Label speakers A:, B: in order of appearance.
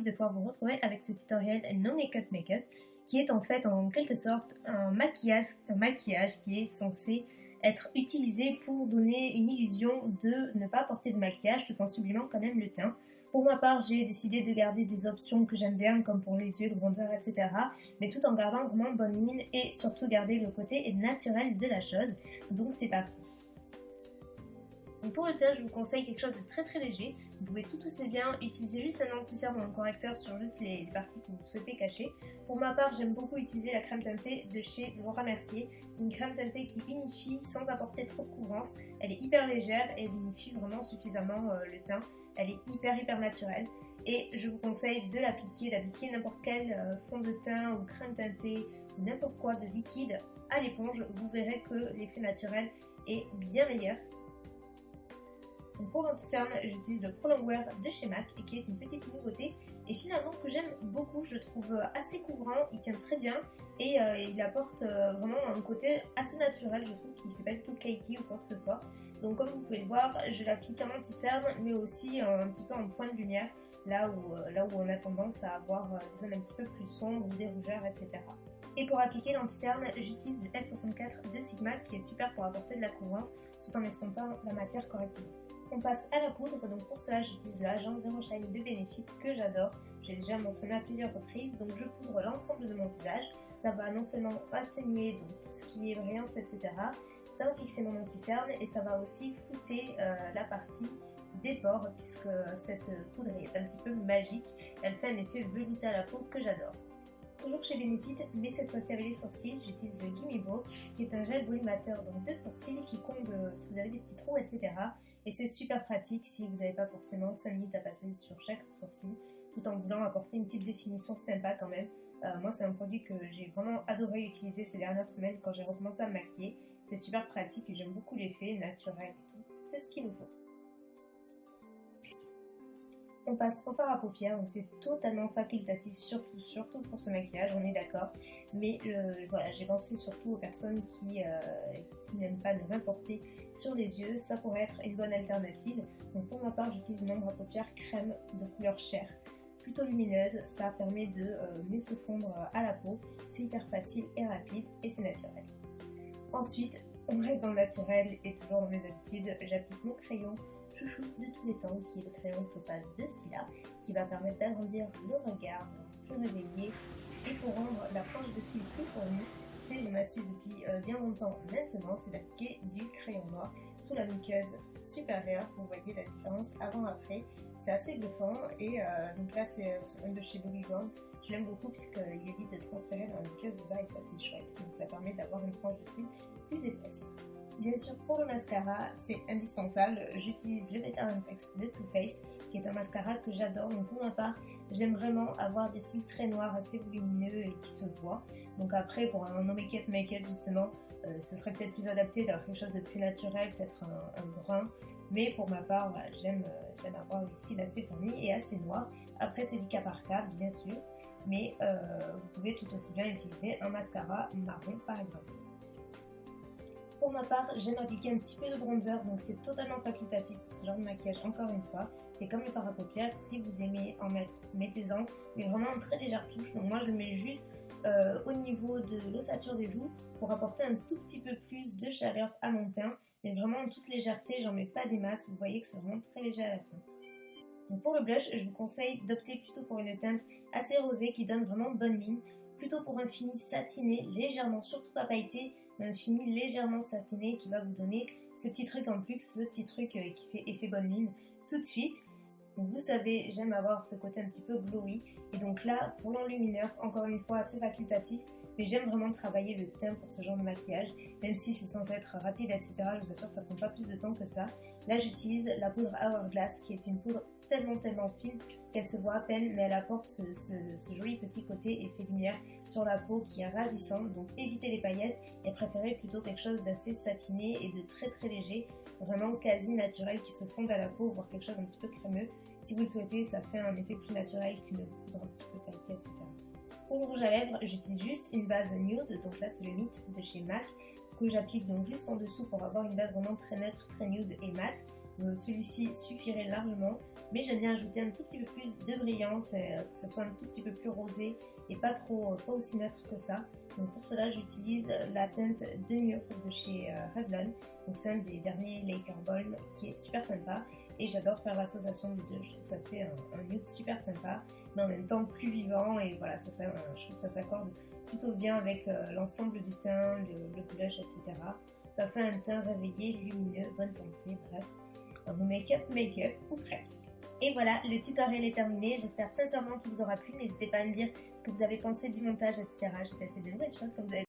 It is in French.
A: de pouvoir vous retrouver avec ce tutoriel No Makeup Makeup qui est en fait en quelque sorte un maquillage qui est censé être utilisé pour donner une illusion de ne pas porter de maquillage tout en sublimant quand même le teint. Pour ma part, j'ai décidé de garder des options que j'aime bien comme pour les yeux, le bronzer, etc. mais tout en gardant vraiment bonne mine et surtout garder le côté naturel de la chose. Donc c'est parti. Donc pour le teint, je vous conseille quelque chose de très léger. Vous pouvez tout aussi bien utiliser juste un anti-cerne ou un correcteur sur juste les parties que vous souhaitez cacher. Pour ma part, j'aime beaucoup utiliser la crème teintée de chez Laura Mercier. C'est une crème teintée qui unifie sans apporter trop de couvrance. Elle est hyper légère et elle unifie vraiment suffisamment le teint. Elle est hyper naturelle. Et je vous conseille de l'appliquer, d'appliquer n'importe quel fond de teint ou crème teintée ou n'importe quoi de liquide à l'éponge. Vous verrez que l'effet naturel est bien meilleur. Donc pour l'anti-cerne, j'utilise le Pro Longwear de chez MAC et qui est une petite nouveauté et finalement que j'aime beaucoup. Je le trouve assez couvrant, il tient très bien et il apporte vraiment un côté assez naturel. Je trouve qu'il ne fait pas du tout cakey ou quoi que ce soit. Donc comme vous pouvez le voir, je l'applique en anti-cerne mais aussi un petit peu en point de lumière là où on a tendance à avoir des zones un petit peu plus sombres ou des rougeurs, etc. Et pour appliquer l'anti-cerne, j'utilise le F64 de Sigma qui est super pour apporter de la couvrance tout en estompant la matière correctement. On passe à la poudre, donc pour cela j'utilise le Agent Zero Shine de Benefit que j'adore. J'ai déjà mentionné à plusieurs reprises, donc je poudre l'ensemble de mon visage. Ça va non seulement atténuer donc, tout ce qui est brillance, etc. Ça va fixer mon anti-cerne et ça va aussi flouter la partie des pores puisque cette poudre est un petit peu magique. Elle fait un effet velouté à la peau que j'adore. Toujours chez Benefit, mais cette fois-ci avec les sourcils, j'utilise le Gimme Brow qui est un gel volumateur donc de sourcils qui comble si vous avez des petits trous, etc. Et c'est super pratique si vous n'avez pas forcément 5 minutes à passer sur chaque sourcil, tout en voulant apporter une petite définition sympa quand même. Moi c'est un produit que j'ai vraiment adoré utiliser ces dernières semaines quand j'ai recommencé à me maquiller. C'est super pratique et j'aime beaucoup l'effet naturel et tout. C'est ce qu'il nous faut. On passe au fard à paupières, donc c'est totalement facultatif, surtout pour ce maquillage, on est d'accord. Mais voilà, j'ai pensé surtout aux personnes qui n'aiment pas ne rien porter sur les yeux, ça pourrait être une bonne alternative. Donc pour ma part, j'utilise une ombre à paupières crème de couleur chair, plutôt lumineuse, ça permet de mieux se fondre à la peau, c'est hyper facile et rapide et c'est naturel. Ensuite, on reste dans le naturel et toujours dans mes habitudes, j'applique mon crayon chouchou de tous les temps qui est le crayon Topaz de Stila qui va permettre d'agrandir le regard, de plus réveiller et pour rendre la pointe de cils plus fournie. C'est mon astuce depuis bien longtemps maintenant, c'est d'appliquer du crayon noir sous la muqueuse supérieure. Vous voyez la différence avant-après, c'est assez bluffant et donc là c'est un de chez Bobbi-Brown. Je l'aime beaucoup puisqu'il évite de transférer dans la muqueuse du bas et ça c'est chouette, donc ça permet d'avoir une pointe de cils plus épaisse. Bien sûr, pour le mascara, c'est indispensable. J'utilise le Better Than Sex de Too Faced, qui est un mascara que j'adore. Donc pour ma part, j'aime vraiment avoir des cils très noirs, assez volumineux et qui se voient. Donc après, pour un no make-up justement, ce serait peut-être plus adapté d'avoir quelque chose de plus naturel, peut-être un brun. Mais pour ma part, voilà, j'aime avoir les cils assez fournis et assez noirs. Après, c'est du cas par cas, bien sûr. Mais vous pouvez tout aussi bien utiliser un mascara marron, par exemple. Pour ma part, j'aime appliquer un petit peu de bronzer, donc c'est totalement facultatif pour ce genre de maquillage, encore une fois. C'est comme le fard à paupières, si vous aimez en mettre, mettez-en, mais vraiment en très légère touche. Donc moi je le mets juste au niveau de l'ossature des joues pour apporter un tout petit peu plus de chaleur à mon teint. Mais vraiment en toute légèreté, j'en mets pas des masses, vous voyez que c'est vraiment très léger à la fin. Donc pour le blush, je vous conseille d'opter plutôt pour une teinte assez rosée qui donne vraiment bonne mine. Plutôt pour un fini satiné, légèrement, surtout pas pailleté, mais un fini légèrement satiné qui va vous donner ce petit truc en plus, ce petit truc qui fait effet bonne mine tout de suite. Donc vous savez, j'aime avoir ce côté un petit peu glowy. Et donc là, pour l'enlumineur, encore une fois, assez facultatif, mais j'aime vraiment travailler le teint pour ce genre de maquillage, même si c'est censé être rapide, etc. Je vous assure que ça prend pas plus de temps que ça. Là, j'utilise la poudre Hourglass, qui est une poudre tellement fine qu'elle se voit à peine, mais elle apporte ce joli petit côté effet lumière sur la peau qui est ravissant. Donc évitez les paillettes et préférez plutôt quelque chose d'assez satiné et de très léger, vraiment quasi naturel qui se fonde à la peau, voire quelque chose d'un petit peu crémeux. Si vous le souhaitez, ça fait un effet plus naturel qu'une poudre un petit peu pailletée, etc. Pour le rouge à lèvres, j'utilise juste une base nude, donc là c'est le Meet de chez MAC, que j'applique donc juste en dessous pour avoir une base vraiment très neutre, très nude et mat. Celui-ci suffirait largement, mais j'aime bien ajouter un tout petit peu plus de brillance, que ce soit un tout petit peu plus rosé et pas aussi neutre que ça. Donc pour cela j'utilise la teinte de mur de chez Revlon. Donc c'est un des derniers Laker Balm qui est super sympa et j'adore faire l'association des deux. Je trouve que ça fait un nude super sympa mais en même temps plus vivant et voilà, je trouve que ça s'accorde plutôt bien avec l'ensemble du teint, le blush, etc. Ça fait un teint réveillé, lumineux, bonne santé, bref. Un make-up ou presque. Et voilà, le tutoriel est terminé. J'espère sincèrement qu'il vous aura plu. N'hésitez pas à me dire ce que vous avez pensé du montage, etc. J'ai testé de nouvelles choses comme vous avez